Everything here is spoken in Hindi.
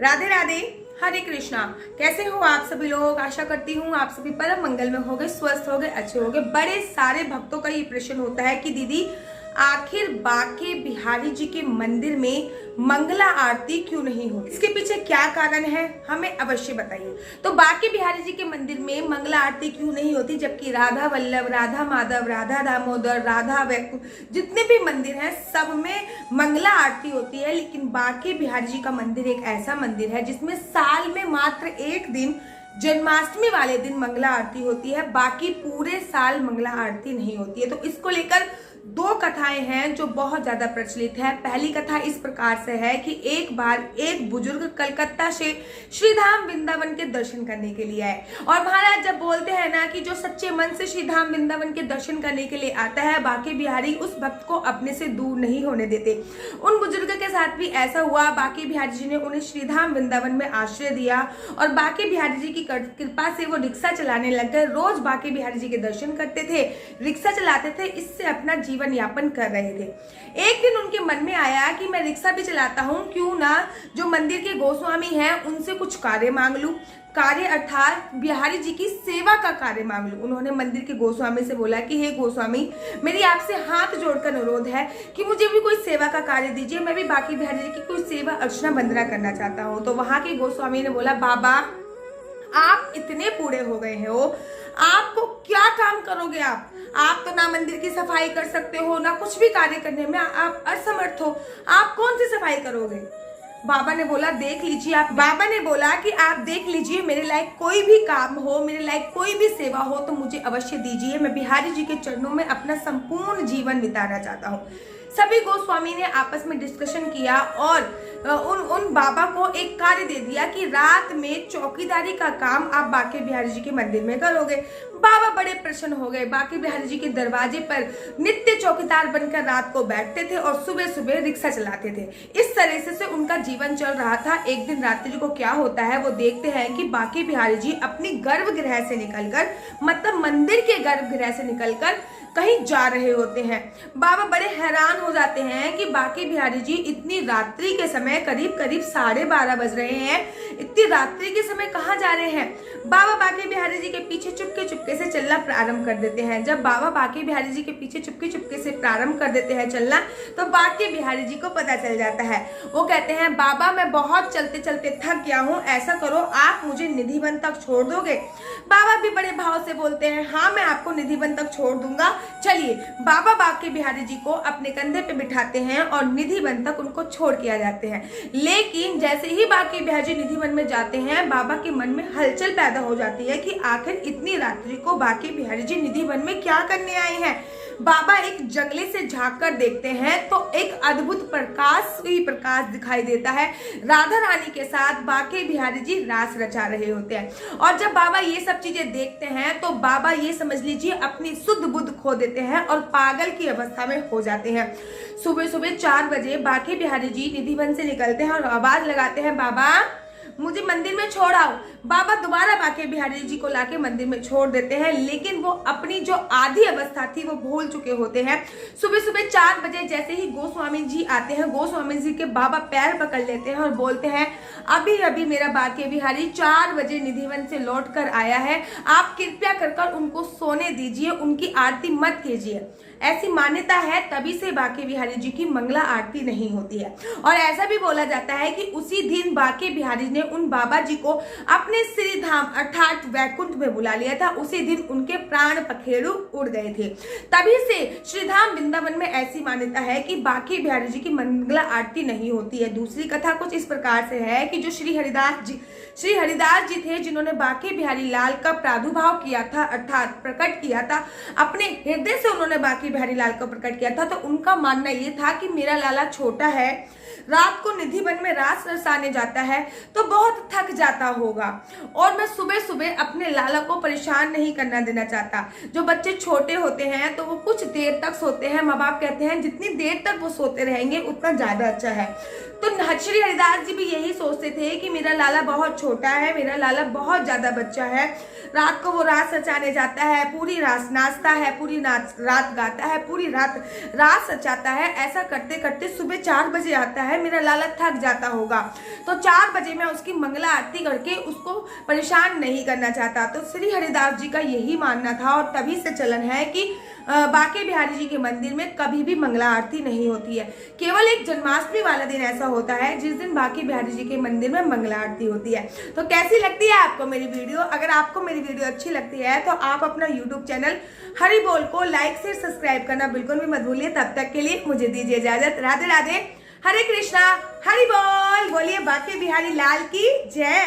राधे राधे, हरे कृष्णा। कैसे हो आप सभी लोग? आशा करती हूँ आप सभी परम मंगल में होंगे, स्वस्थ होंगे, अच्छे होंगे। बड़े सारे भक्तों का ये प्रश्न होता है कि दीदी आखिर बांके बिहारी जी के मंदिर में मंगला आरती क्यों नहीं होती? इसके पीछे क्या कारण है, हमें अवश्य बताइए। तो बांके बिहारी जी के मंदिर में मंगला आरती क्यों नहीं होती, जबकि राधा वल्लभ, राधा माधव, राधा दामोदर, राधा वैकुंठ जितने भी मंदिर हैं सब में मंगला आरती होती है। लेकिन बांके बिहारी जी का मंदिर एक ऐसा मंदिर है जिसमें साल में मात्र एक दिन, जन्माष्टमी वाले दिन मंगला आरती होती है, बाकी पूरे साल मंगला आरती नहीं होती है। तो इसको लेकर दो कथाएं हैं जो बहुत ज्यादा प्रचलित है। पहली कथा इस प्रकार से है कि एक बार एक बुजुर्ग कलकत्ता से श्रीधाम वृंदावन के दर्शन करने के लिए आए। और महाराज जब बोलते हैं ना कि जो सच्चे मन से श्रीधाम वृंदावन के दर्शन करने के लिए आता है, बांके बिहारी उस भक्त को अपने से दूर नहीं होने देते। उन बुजुर्ग के साथ भी ऐसा हुआ। बांके बिहारी जी ने उन्हें श्रीधाम वृंदावन में आश्रय दिया और बांके बिहारी जी की कृपा से वो रिक्शा चलाने लग गए। रोज बांके बिहारी जी के दर्शन करते थे, रिक्शा चलाते थे, इससे अपना जीवन यापन कर रहे थे। एक दिन उनके मन में आया कि मैं रिक्शा भी चलाता हूँ, क्यों ना जो मंदिर के गोस्वामी हैं उनसे कुछ कार्य मांग लूं। कार्य अर्थात बिहारी जी की सेवा का कार्य मांग लूं। उन्होंने मंदिर के गोस्वामी से बोला कि हे गोस्वामी, मेरी आपसे हाथ जोड़कर अनुरोध है कि मुझे भी कोई सेवा का कार्य दीजिए, मैं भी बांके बिहारी जी की कोई सेवा अर्चना वंदना करना चाहता हूँ। तो वहां के गोस्वामी ने बोला, बाबा आप इतने बूढ़े हो गए हो, आपको क्या काम करोगे? आप तो ना मंदिर की सफाई कर सकते हो, ना कुछ भी कार्य करने में आप असमर्थ हो, आप कौन सी सफाई करोगे? बाबा ने बोला देख लीजिए आप। बाबा ने बोला कि आप देख लीजिए, मेरे लायक कोई भी काम हो, मेरे लायक कोई भी सेवा हो तो मुझे अवश्य दीजिए। मैं बिहारी जी के चरणों में अपना संपूर्ण जीवन बिताना चाहता हूँ। सभी गोस्वामी ने आपस में डिस्कशन किया और उन बाबा को एक कार्य दे दिया कि रात में चौकीदारी का काम आप बांके बिहारी जी के मंदिर में करोगे। बाबा बड़े प्रसन्न हो गए। बांके बिहारी जी के दरवाजे पर नित्य चौकीदार बनकर रात को बैठते थे और सुबह सुबह रिक्शा चलाते थे। इस तरह से उनका जीवन चल रहा था। एक दिन रात्रि को क्या होता है, वो देखते हैं कि बांके बिहारी जी अपनी गर्भगृह से निकलकर, मतलब मंदिर के गर्भगृह से निकलकर कहीं जा रहे होते हैं। बाबा बड़े हैरान हो जाते हैं कि बांके बिहारी जी इतनी रात्रि के समय, करीब 12:30 बज रहे हैं, इतनी रात्रि के समय कहाँ जा रहे हैं? बाबा बांके बिहारी जी के पीछे चुपके चुपके से चलना प्रारंभ कर देते हैं। जब बाबा बांके बिहारी जी के पीछे चुपके चुपके से प्रारंभ कर देते हैं चलना, तो बांके बिहारी जी को पता चल जाता है। वो कहते हैं, बाबा मैं बहुत चलते चलते थक गया हूँ, ऐसा करो आप मुझे निधिवन तक छोड़ दोगे? बाबा भी बड़े भाव से बोलते हैं, हाँ मैं आपको निधिवन तक छोड़ दूंगा। चलिए, बाबा बांके बिहारी जी को अपने कंधे पे बिठाते हैं और निधिवन तक उनको छोड़ के आ जाते हैं। लेकिन जैसे ही बांके बिहारी जी निधिवन में जाते हैं, बाबा के मन में हलचल पैदा हो जाती है कि आखिर इतनी रात्रि को बांके बिहारी जी निधिवन में क्या करने आए हैं। बाबा एक जंगले से झांक कर देखते हैं तो एक अद्भुत प्रकाश ही प्रकाश दिखाई देता है। राधा रानी के साथ बांके बिहारी जी रास रचा रहे होते हैं। और जब बाबा ये सब चीजें देखते हैं तो बाबा ये समझ लीजिए अपनी शुद्ध बुद्ध खो देते हैं और पागल की अवस्था में हो जाते हैं। सुबह सुबह 4 बजे बांके बिहारी जी निधिवन से निकलते हैं और आवाज लगाते हैं, बाबा मुझे मंदिर में छोड़ आओ। बाबा दोबारा बांके बिहारी जी को लाके मंदिर में छोड़ देते हैं, लेकिन वो अपनी जो आधी अवस्था थी वो भूल चुके होते हैं। सुबह सुबह 4 बजे जैसे ही गोस्वामी जी आते हैं, गोस्वामी जी के बाबा पैर पकड़ लेते हैं और बोलते हैं, अभी अभी मेरा बांके बिहारी 4 बजे निधिवन से लौट कर आया है, आप कृपया कर उनको सोने दीजिए, उनकी आरती मत कीजिए। ऐसी मान्यता है, तभी से बांके बिहारी जी की मंगला आरती नहीं होती है। और ऐसा भी बोला जाता है कि उसी दिन बांके बिहारी ने उन बाबा जी को अपने श्रीधाम अर्थात वैकुंठ में बुला लिया था। उसी दिन उनके प्राण पखेरु उड़ गए थे। तभी से श्रीधाम वृंदावन में ऐसी मान्यता है कि बांके बिहारी जी की मंगला आरती नहीं होती है। दूसरी कथा कुछ इस प्रकार से है कि जो श्री हरिदास जी थे, जिन्होंने बांके बिहारी लाल का प्रादुर्भाव किया था अर्थात प्रकट किया था, अपने हृदय से उन्होंने बांके बिहारी लाल को प्रकट किया था। तो उनका मानना ये था कि मेरा लाला छोटा है, रात को निधिवन में रास रसाने जाता है तो बहुत थक जाता होगा और मैं सुबह सुबह अपने लाला को परेशान नहीं करना देना चाहता। जो बच्चे छोटे होते हैं तो वो कुछ देर तक सोते हैं, माँ बाप कहते हैं जितनी देर तक वो सोते रहेंगे उतना ज्यादा अच्छा है। तो श्री हरिदास जी भी यही सोचते थे कि मेरा लाला बहुत छोटा है, मेरा लाला बहुत ज्यादा बच्चा है, रात को वो रास रचाने जाता है, पूरी रात नाचता है, पूरी रात गाता जगाता है, पूरी रात सचाता है। ऐसा करते करते सुबह 4 बजे आता है, मेरा लाला थक जाता होगा, तो 4 बजे मैं उसकी मंगला आरती करके उसको परेशान नहीं करना चाहता। तो श्री हरिदास जी का यही मानना था और तभी से चलन है कि बांके बिहारी जी के मंदिर में कभी भी मंगला आरती नहीं होती है। केवल एक जन्माष्टमी वाला दिन ऐसा होता है जिस दिन बांके बिहारी जी के मंदिर में मंगला आरती होती है। तो कैसी लगती है आपको मेरी वीडियो? अगर आपको मेरी वीडियो अच्छी लगती है तो आप अपना यूट्यूब चैनल हरि बोल को लाइक से सब्सक्राइब करना बिल्कुल भी मत भूलिए। तब तक के लिए मुझे दीजिए इजाजत। राधे राधे, हरे कृष्णा, हरि बोल। बोलिए बांके बिहारी लाल की जय।